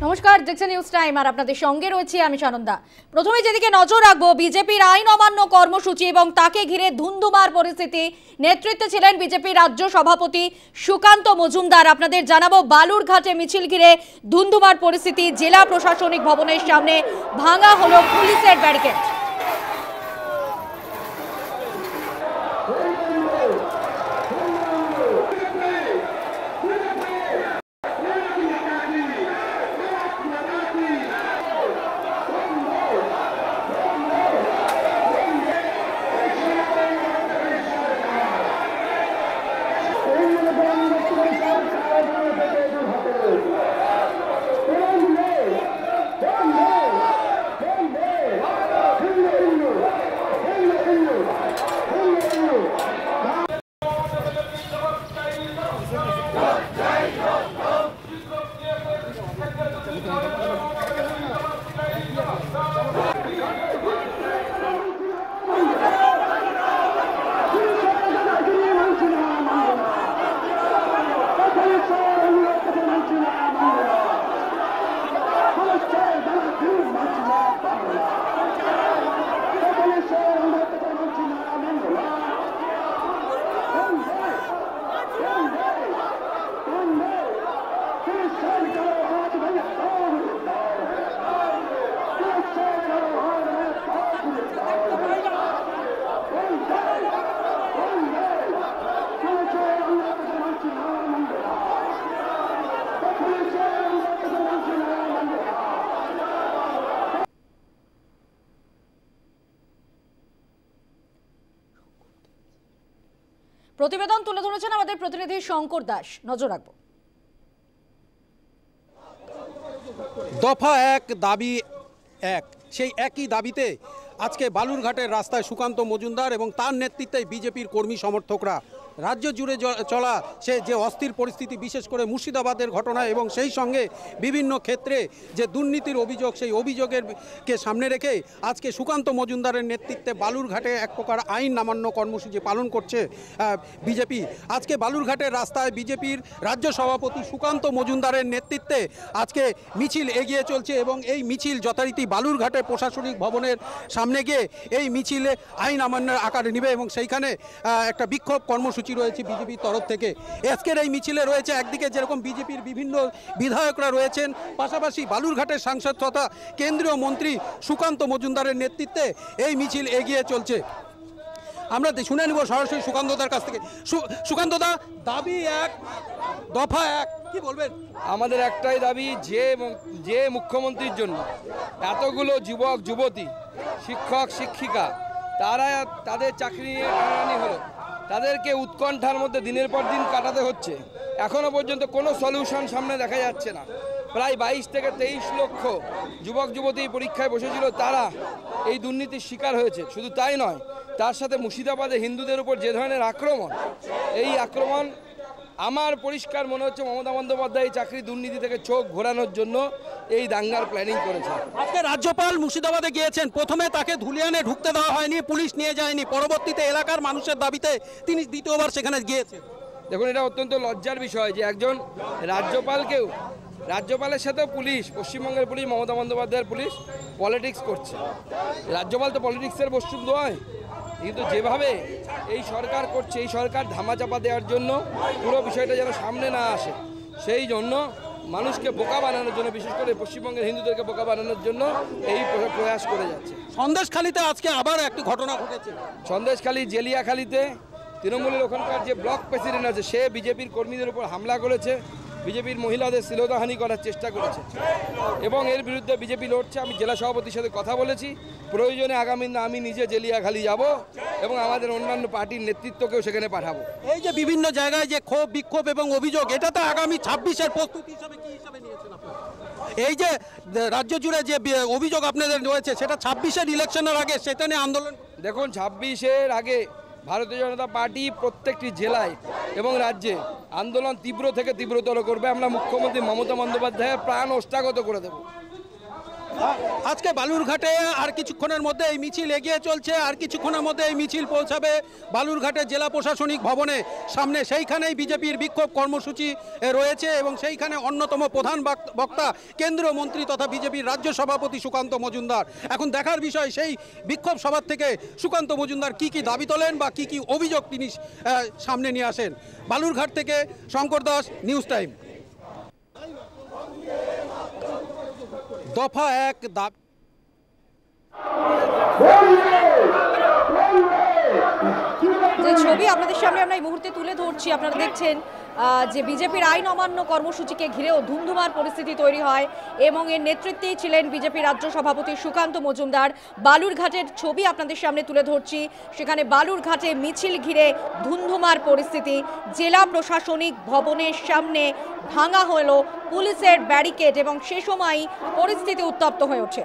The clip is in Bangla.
নমস্কার, দেখছেন নিউজ টাইম আর আপনাদের সঙ্গে রয়েছি আমি সানন্দা। প্রথমে যেদিকে নজর রাখবো, বিজেপির আইন অমান্য কর্মসূচি এবং তাকে ঘিরে ধুন্ধুমার পরিস্থিতি। নেতৃত্বে ছিলেন বিজেপির রাজ্য সভাপতি সুকান্ত মজুমদার। আপনাদের জানাবো, বালুরঘাটে মিছিল ঘিরে ধুন্ধুমার পরিস্থিতি। জেলা প্রশাসনিক ভবনের সামনে ভাঙা হলো পুলিশের ব্যারিকেড। প্রতিবেদন তুলে ধরেছেন আমাদের প্রতিনিধি শঙ্কর দাস। নজর রাখবো। দফা এক দাবি এক, সেই একই দাবিতে আজকে বালুরঘাটের রাস্তায় সুকান্ত মজুমদার এবং তার নেতৃত্বে বিজেপির কর্মী সমর্থকরা রাজ্য জুড়ে চলা সে যে অস্থির পরিস্থিতি, বিশেষ করে মুর্শিদাবাদের ঘটনা এবং সেই সঙ্গে বিভিন্ন ক্ষেত্রে যে দুর্নীতির অভিযোগ, সেই অভিযোগেরকে সামনে রেখে আজকে সুকান্ত মজুমদারের নেতৃত্বে বালুরঘাটে এক প্রকার আইন অমান্য কর্মসূচি পালন করছে বিজেপি। আজকে বালুরঘাটের রাস্তায় বিজেপির রাজ্য সভাপতি সুকান্ত মজুমদারের নেতৃত্বে আজকে মিছিল এগিয়ে চলছে এবং এই মিছিল যথারীতি বালুরঘাটে প্রশাসনিক ভবনের সামনে গিয়ে এই মিছিলে আইন অমান্যের আকার নেবে এবং সেইখানে একটা বিক্ষোভ কর্মসূচি রয়েছে বিজেপির তরফ থেকে। আজকের এই মিছিলে রয়েছে একদিকে যেরকম বিজেপির বিভিন্ন বিধায়করা রয়েছেন, পাশাপাশি বালুরঘাটের সাংসদ তথা কেন্দ্রীয় মন্ত্রী সুকান্ত মজুমদারের নেতৃত্বে এই মিছিল এগিয়ে চলছে। আমরা শুনে নিব সরাসরি সুকান্তদার কাছ থেকে। সুকান্তদা, দাবি এক, দফা এক, কি বলবেন? আমাদের একটাই দাবি, যে মুখ্যমন্ত্রীর জন্য এতগুলো যুবক যুবতী, শিক্ষক শিক্ষিকা তাদের চাকরি নিয়ে টানাটানি হলো, তাদেরকে উৎকণ্ঠার মধ্যে দিনের পর দিন কাটাতে হচ্ছে। এখনও পর্যন্ত কোনো সলিউশন সামনে দেখা যাচ্ছে না। প্রায় 22 থেকে 23 লক্ষ যুবক যুবতী পরীক্ষায় বসেছিল, তারা এই দুর্নীতির শিকার হয়েছে। শুধু তাই নয়, তার সাথে মুর্শিদাবাদে হিন্দুদের উপর যে ধরনের আক্রমণ, এই আক্রমণ আমার পরিষ্কার মনে হচ্ছে মমতা বন্দ্যোপাধ্যায় চাকরি দুর্নীতি থেকে চোখ ঘোরানোর জন্য এই দাঙ্গার প্ল্যানিং করেছে। আজকে রাজ্যপাল মুর্শিদাবাদে গিয়েছেন, প্রথমে তাকে ধুলিয়ানে ঢুকতে দেওয়া হয়নি, পুলিশ নিয়ে যায়নি, পরবর্তীতে এলাকার মানুষের দাবিতে তিনি দ্বিতীয়বার সেখানে গিয়েছেন। দেখুন, এটা অত্যন্ত লজ্জার বিষয় যে একজন রাজ্যপালের সাথেও পুলিশ, পশ্চিমবঙ্গের পুলিশ, মমতা বন্দ্যোপাধ্যায়ের পুলিশ পলিটিক্স করছে। রাজ্যপাল তো পলিটিক্সের বস্তু নয়, কিন্তু যেভাবে এই সরকার করছে, এই সরকার ধামাচাপা দেওয়ার জন্য পুরো বিষয়টা যেন সামনে না আসে, সেই জন্য মানুষকে বোকা বানানোর জন্য, বিশেষ করে পশ্চিমবঙ্গের হিন্দুদেরকে বোকা বানানোর জন্য এই প্রয়াস করে যাচ্ছে। সন্দেশখালীতে আজকে আবার একটি ঘটনা ঘটেছে। সন্দেশখালী জেলিয়াখালীতে তৃণমূলের ওখানকার যে ব্লক প্রেসিডেন্ট আছে, সে বিজেপির কর্মীদের উপর হামলা করেছে, বিজেপির মহিলাদের শ্লীলতাহানি করার চেষ্টা করেছে এবং এর বিরুদ্ধে বিজেপি লড়ছে। আমি জেলা সভাপতির সাথে কথা বলেছি, প্রয়োজনে আগামী দিনে আমি নিজে জেলিয়াখালী যাব এবং আমাদের অন্যান্য পার্টির নেতৃত্বকেও সেখানে পাঠাবো। এই যে বিভিন্ন জায়গায় যে ক্ষোভ বিক্ষোভ এবং অভিযোগ, এটা তো আগামী 26-এর প্রস্তুতি হিসাবে কি হিসাবে নিয়েছেন আপনারা? এই যে রাজ্য জুড়ে যে অভিযোগ আপনাদের রয়েছে, সেটা 26-এর ইলেকশনের আগে সেটা নিয়ে আন্দোলন। দেখুন, 26-এর আগে ভারতীয় জনতা পার্টি প্রত্যেকটি জেলায় এবং রাজ্যে আন্দোলন তীব্র থেকে তীব্রতর করবে। আমরা মুখ্যমন্ত্রী মমতা বন্দ্যোপাধ্যায়ের প্রাণ ওষ্ঠাগত করে দেব। আজকে বালুরঘাটে আর কিছুক্ষণের মধ্যে এই মিছিল এগিয়ে চলছে, আর কিছুক্ষণের মধ্যে এই মিছিল পৌঁছাবে বালুরঘাটে জেলা প্রশাসনিক ভবনে সামনে। সেইখানেই বিজেপির বিক্ষোভ কর্মসূচি রয়েছে এবং সেইখানে অন্যতম প্রধান বক্তা কেন্দ্রীয় মন্ত্রী তথা বিজেপির রাজ্য সভাপতি সুকান্ত মজুমদার। এখন দেখার বিষয় সেই বিক্ষোভ সভা থেকে সুকান্ত মজুমদার কি কি দাবি তোলেন বা কি কি অভিযোগ তিনি সামনে নিয়ে আসেন। বালুরঘাট থেকে শঙ্কর দাস, নিউজ টাইম। দফা এক দাবি। যে ছবি আপনাদের সামনে আমরা এই মুহূর্তে তুলে ধরছি, আপনারা দেখছেন যে বিজেপির আইন অমান্য কর্মসূচিকে ঘিরেও ধুমধুমার পরিস্থিতি তৈরি হয় এবং এর নেতৃত্বেই ছিলেন বিজেপি রাজ্য সভাপতি সুকান্ত মজুমদার। বালুরঘাটের ছবি আপনাদের সামনে তুলে ধরছি, সেখানে বালুরঘাটে মিছিল ঘিরে ধুমধুমার পরিস্থিতি। জেলা প্রশাসনিক ভবনের সামনে ভাঙা হলো পুলিশের ব্যারিকেড এবং সে সময়ই পরিস্থিতি উত্তপ্ত হয়ে ওঠে।